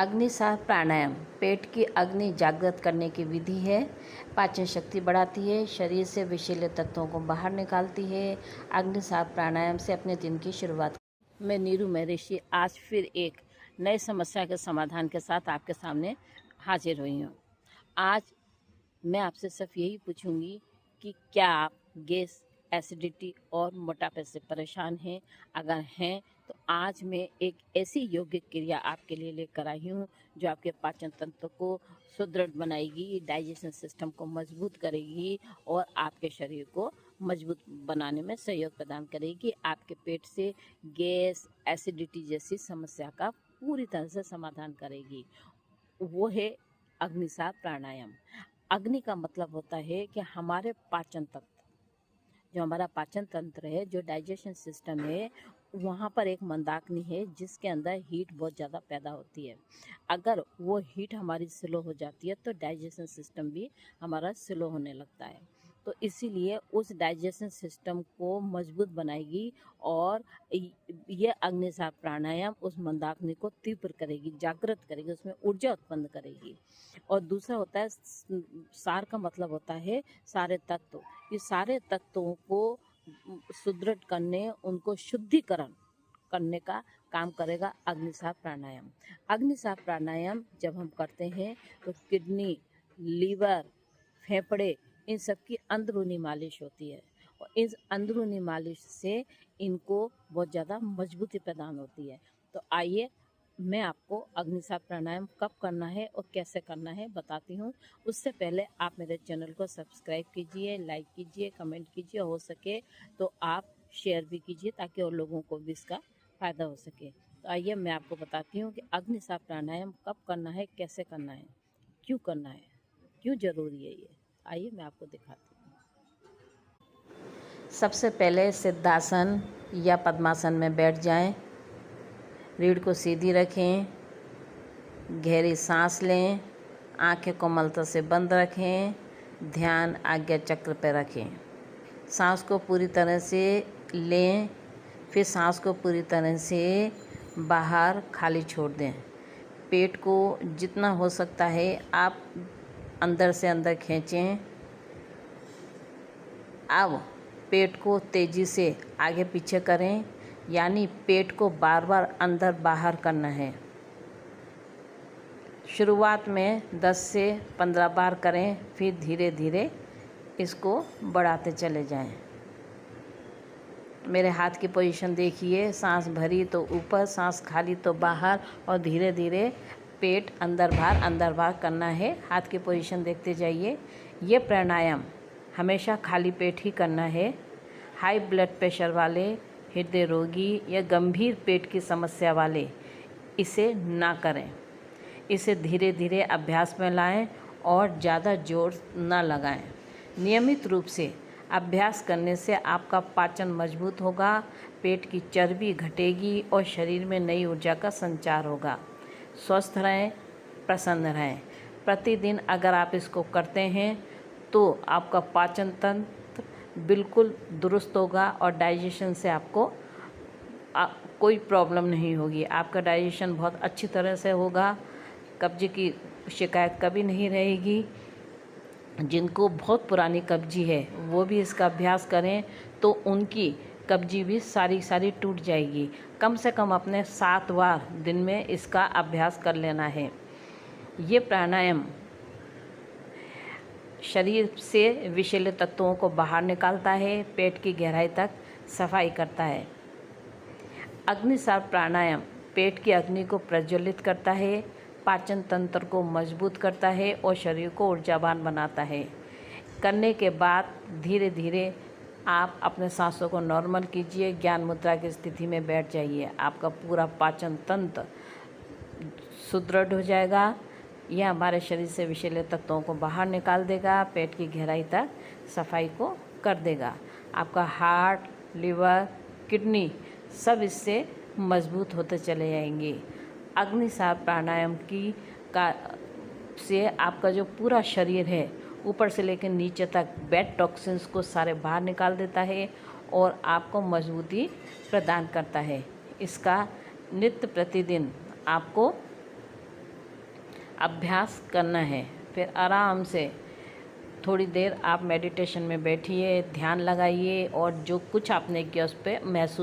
अग्निसार प्राणायाम पेट की अग्नि जागृत करने की विधि है। पाचन शक्ति बढ़ाती है, शरीर से विषैले तत्वों को बाहर निकालती है। अग्निसार प्राणायाम से अपने दिन की शुरुआत। मैं नीरू महर्षि आज फिर एक नई समस्या के समाधान के साथ आपके सामने हाजिर हुई हूँ। आज मैं आपसे सिर्फ यही पूछूंगी कि क्या आप गैस, एसिडिटी और मोटापे से परेशान हैं? अगर हैं तो आज मैं एक ऐसी योगिक क्रिया आपके लिए लेकर आई हूँ जो आपके पाचन तंत्र को सुदृढ़ बनाएगी, डाइजेशन सिस्टम को मजबूत करेगी और आपके शरीर को मजबूत बनाने में सहयोग प्रदान करेगी। आपके पेट से गैस, एसिडिटी जैसी समस्या का पूरी तरह से समाधान करेगी। वो है अग्निसार प्राणायाम। अग्नि का मतलब होता है कि हमारे पाचन तंत्र, जो हमारा पाचन तंत्र है, जो डाइजेशन सिस्टम है, वहाँ पर एक मंदाग्नि है जिसके अंदर हीट बहुत ज़्यादा पैदा होती है। अगर वो हीट हमारी स्लो हो जाती है तो डाइजेशन सिस्टम भी हमारा स्लो होने लगता है। तो इसीलिए उस डाइजेशन सिस्टम को मजबूत बनाएगी और ये अग्निसार प्राणायाम उस मंदाग्नि को तीव्र करेगी, जागृत करेगी, उसमें ऊर्जा उत्पन्न करेगी। और दूसरा होता है सार का मतलब होता है सारे तत्व। ये सारे तत्वों को सुदृढ़ करने, उनको शुद्धिकरण करने का काम करेगा अग्निसार प्राणायाम। अग्निसार प्राणायाम जब हम करते हैं तो किडनी, लीवर, फेफड़े, इन सब की अंदरूनी मालिश होती है और इस अंदरूनी मालिश से इनको बहुत ज़्यादा मजबूती प्रदान होती है। तो आइए मैं आपको अग्निसार प्राणायाम कब करना है और कैसे करना है बताती हूँ। उससे पहले आप मेरे चैनल को सब्सक्राइब कीजिए, लाइक कीजिए, कमेंट कीजिए, हो सके तो आप शेयर भी कीजिए ताकि और लोगों को भी इसका फ़ायदा हो सके। तो आइए मैं आपको बताती हूँ कि अग्निसार प्राणायाम कब करना है, कैसे करना है, क्यों करना है, क्यों ज़रूरी है ये। आइए मैं आपको दिखाती हूँ। सबसे पहले सिद्धासन या पद्मासन में बैठ जाएं। रीढ़ को सीधी रखें, गहरी सांस लें, आंखें कोमलता से बंद रखें, ध्यान आज्ञा चक्र पर रखें। सांस को पूरी तरह से लें, फिर सांस को पूरी तरह से बाहर खाली छोड़ दें। पेट को जितना हो सकता है आप अंदर से अंदर खींचें। अब पेट को तेज़ी से आगे पीछे करें, यानी पेट को बार बार अंदर बाहर करना है। शुरुआत में 10 से 15 बार करें, फिर धीरे धीरे इसको बढ़ाते चले जाएं। मेरे हाथ की पोजीशन देखिए, सांस भरी तो ऊपर, सांस खाली तो बाहर, और धीरे धीरे पेट अंदर बाहर करना है। हाथ की पोजीशन देखते जाइए। ये प्राणायाम हमेशा खाली पेट ही करना है। हाई ब्लड प्रेशर वाले, हृदय रोगी या गंभीर पेट की समस्या वाले इसे ना करें। इसे धीरे धीरे अभ्यास में लाएं और ज़्यादा जोर ना लगाएं। नियमित रूप से अभ्यास करने से आपका पाचन मजबूत होगा, पेट की चर्बी घटेगी और शरीर में नई ऊर्जा का संचार होगा। स्वस्थ रहें, प्रसन्न रहें। प्रतिदिन अगर आप इसको करते हैं तो आपका पाचन तंत्र बिल्कुल दुरुस्त होगा और डाइजेशन से आपको कोई प्रॉब्लम नहीं होगी। आपका डाइजेशन बहुत अच्छी तरह से होगा, कब्ज की शिकायत कभी नहीं रहेगी। जिनको बहुत पुरानी कब्जी है वो भी इसका अभ्यास करें तो उनकी कब्जी भी सारी टूट जाएगी। कम से कम अपने 7 बार दिन में इसका अभ्यास कर लेना है। ये प्राणायाम शरीर से विषैले तत्वों को बाहर निकालता है, पेट की गहराई तक सफाई करता है। अग्निसार प्राणायाम पेट की अग्नि को प्रज्वलित करता है, पाचन तंत्र को मजबूत करता है और शरीर को ऊर्जावान बनाता है। करने के बाद धीरे धीरे आप अपने सांसों को नॉर्मल कीजिए, ज्ञान मुद्रा की स्थिति में बैठ जाइए। आपका पूरा पाचन तंत्र सुदृढ़ हो जाएगा। यह हमारे शरीर से विषैले तत्वों को बाहर निकाल देगा, पेट की गहराई तक सफाई को कर देगा। आपका हार्ट, लिवर, किडनी सब इससे मजबूत होते चले जाएंगे। अग्निसार प्राणायाम से आपका जो पूरा शरीर है ऊपर से लेकर नीचे तक बैड टॉक्सिन्स को सारे बाहर निकाल देता है और आपको मजबूती प्रदान करता है। इसका नित्य प्रतिदिन आपको अभ्यास करना है। फिर आराम से थोड़ी देर आप मेडिटेशन में बैठिए, ध्यान लगाइए और जो कुछ आपने किया उस पे महसूस